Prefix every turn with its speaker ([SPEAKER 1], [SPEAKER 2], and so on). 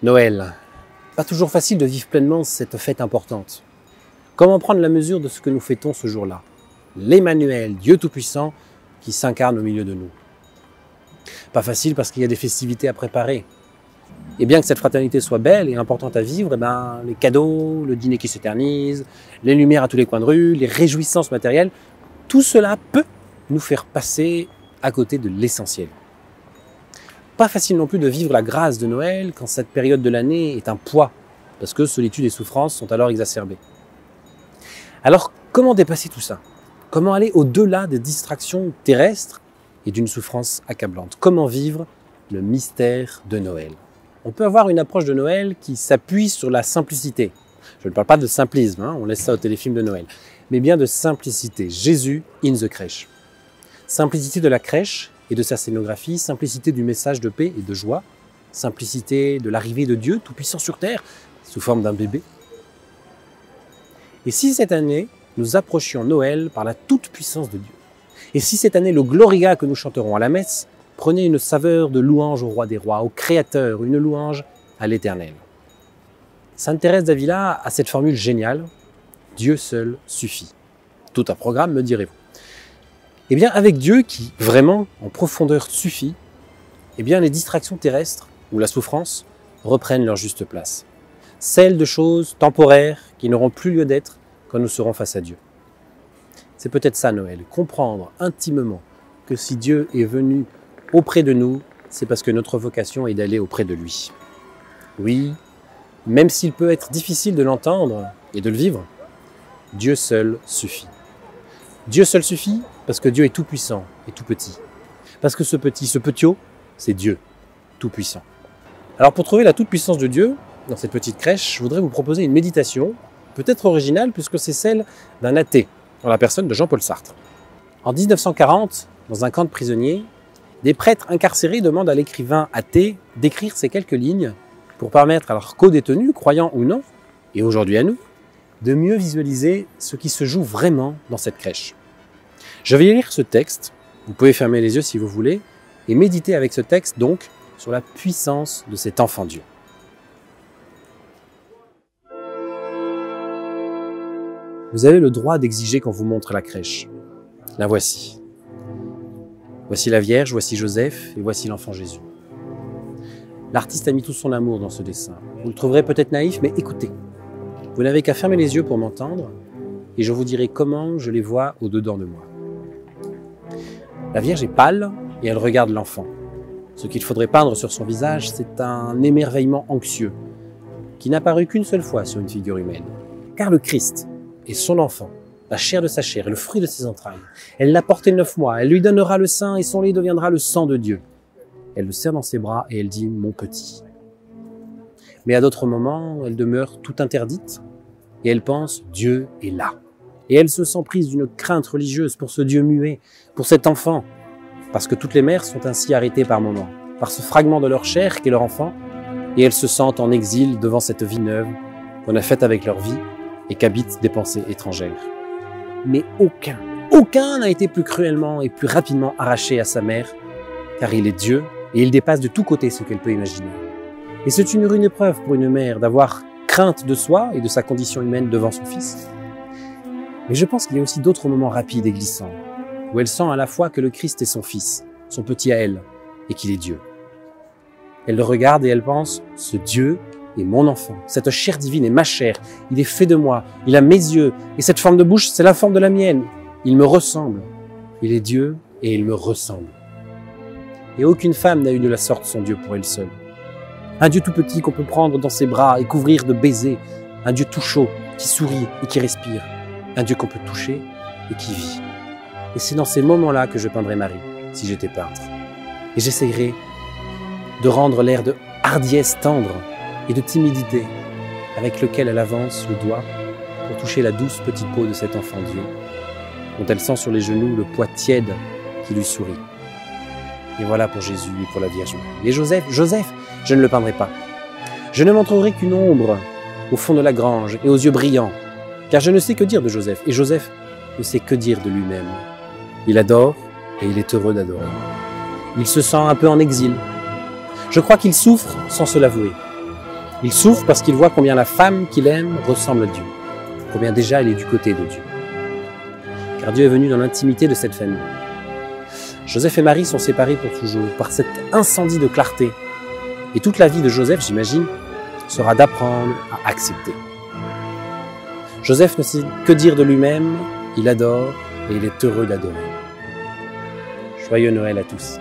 [SPEAKER 1] Noël. Pas toujours facile de vivre pleinement cette fête importante. Comment prendre la mesure de ce que nous fêtons ce jour-là? L'Emmanuel, Dieu Tout-Puissant, qui s'incarne au milieu de nous. Pas facile parce qu'il y a des festivités à préparer. Et bien que cette fraternité soit belle et importante à vivre, les cadeaux, le dîner qui s'éternise, les lumières à tous les coins de rue, les réjouissances matérielles, tout cela peut nous faire passer à côté de l'essentiel. Pas facile non plus de vivre la grâce de Noël quand cette période de l'année est un poids, parce que solitude et souffrance sont alors exacerbées. Alors, comment dépasser tout ça? Comment aller au-delà des distractions terrestres et d'une souffrance accablante? Comment vivre le mystère de Noël? On peut avoir une approche de Noël qui s'appuie sur la simplicité. Je ne parle pas de simplisme, on laisse ça au téléfilm de Noël, mais bien de simplicité. Jésus in the crèche. Simplicité de la crèche et de sa scénographie, simplicité du message de paix et de joie, simplicité de l'arrivée de Dieu tout-puissant sur terre, sous forme d'un bébé. Et si cette année, nous approchions Noël par la toute-puissance de Dieu? Et si cette année, le Gloria que nous chanterons à la messe prenait une saveur de louange au roi des rois, au Créateur, une louange à l'Éternel? Sainte Thérèse d'Avila a cette formule géniale, Dieu seul suffit. Tout un programme, me direz-vous. Eh bien, avec Dieu qui, vraiment, en profondeur suffit, eh bien, les distractions terrestres ou la souffrance reprennent leur juste place. Celles de choses temporaires qui n'auront plus lieu d'être quand nous serons face à Dieu. C'est peut-être ça Noël, comprendre intimement que si Dieu est venu auprès de nous, c'est parce que notre vocation est d'aller auprès de lui. Oui, même s'il peut être difficile de l'entendre et de le vivre, Dieu seul suffit. Dieu seul suffit parce que Dieu est tout puissant et tout petit. Parce que ce petiot, c'est Dieu, tout puissant. Alors pour trouver la toute puissance de Dieu, dans cette petite crèche, je voudrais vous proposer une méditation, peut-être originale puisque c'est celle d'un athée, dans la personne de Jean-Paul Sartre. En 1940, dans un camp de prisonniers, des prêtres incarcérés demandent à l'écrivain athée d'écrire ces quelques lignes pour permettre à leurs co-détenus, croyants ou non, et aujourd'hui à nous, de mieux visualiser ce qui se joue vraiment dans cette crèche. Je vais lire ce texte, vous pouvez fermer les yeux si vous voulez, et méditer avec ce texte donc sur la puissance de cet enfant Dieu. Vous avez le droit d'exiger qu'on vous montre la crèche. La voici. Voici la Vierge, voici Joseph et voici l'enfant Jésus. L'artiste a mis tout son amour dans ce dessin. Vous le trouverez peut-être naïf, mais écoutez. Vous n'avez qu'à fermer les yeux pour m'entendre et je vous dirai comment je les vois au-dedans de moi. La Vierge est pâle et elle regarde l'enfant. Ce qu'il faudrait peindre sur son visage, c'est un émerveillement anxieux qui n'apparut qu'une seule fois sur une figure humaine. Car le Christ est son enfant, la chair de sa chair et le fruit de ses entrailles. Elle l'a porté 9 mois, elle lui donnera le sein et son lait deviendra le sang de Dieu. Elle le serre dans ses bras et elle dit « mon petit ». Mais à d'autres moments, elle demeure tout interdite et elle pense « Dieu est là ». Et elle se sent prise d'une crainte religieuse pour ce Dieu muet, pour cet enfant, parce que toutes les mères sont ainsi arrêtées par moments, par ce fragment de leur chair qu'est leur enfant, et elles se sentent en exil devant cette vie neuve qu'on a faite avec leur vie et qu'habitent des pensées étrangères. Mais aucun n'a été plus cruellement et plus rapidement arraché à sa mère, car il est Dieu et il dépasse de tous côtés ce qu'elle peut imaginer. Et c'est une rude épreuve pour une mère d'avoir crainte de soi et de sa condition humaine devant son fils. Mais je pense qu'il y a aussi d'autres moments rapides et glissants, où elle sent à la fois que le Christ est son fils, son petit à elle, et qu'il est Dieu. Elle le regarde et elle pense, ce Dieu est mon enfant, cette chair divine est ma chair, il est fait de moi, il a mes yeux, et cette forme de bouche, c'est la forme de la mienne. Il me ressemble, il est Dieu et il me ressemble. Et aucune femme n'a eu de la sorte son Dieu pour elle seule. Un Dieu tout petit qu'on peut prendre dans ses bras et couvrir de baisers, un Dieu tout chaud, qui sourit et qui respire, un Dieu qu'on peut toucher et qui vit. Et c'est dans ces moments-là que je peindrai Marie, si j'étais peintre. Et j'essayerai de rendre l'air de hardiesse tendre et de timidité avec lequel elle avance le doigt pour toucher la douce petite peau de cet enfant Dieu, dont elle sent sur les genoux le poids tiède qui lui sourit. Et voilà pour Jésus et pour la Vierge Marie. Et Joseph, je ne le peindrai pas. Je ne montrerai qu'une ombre au fond de la grange et aux yeux brillants, car je ne sais que dire de Joseph, et Joseph ne sait que dire de lui-même. Il adore et il est heureux d'adorer. Il se sent un peu en exil. Je crois qu'il souffre sans se l'avouer. Il souffre parce qu'il voit combien la femme qu'il aime ressemble à Dieu, combien déjà elle est du côté de Dieu. Car Dieu est venu dans l'intimité de cette famille. Joseph et Marie sont séparés pour toujours par cet incendie de clarté. Et toute la vie de Joseph, j'imagine, sera d'apprendre à accepter. Joseph ne sait que dire de lui-même, il adore et il est heureux d'adorer. Joyeux Noël à tous.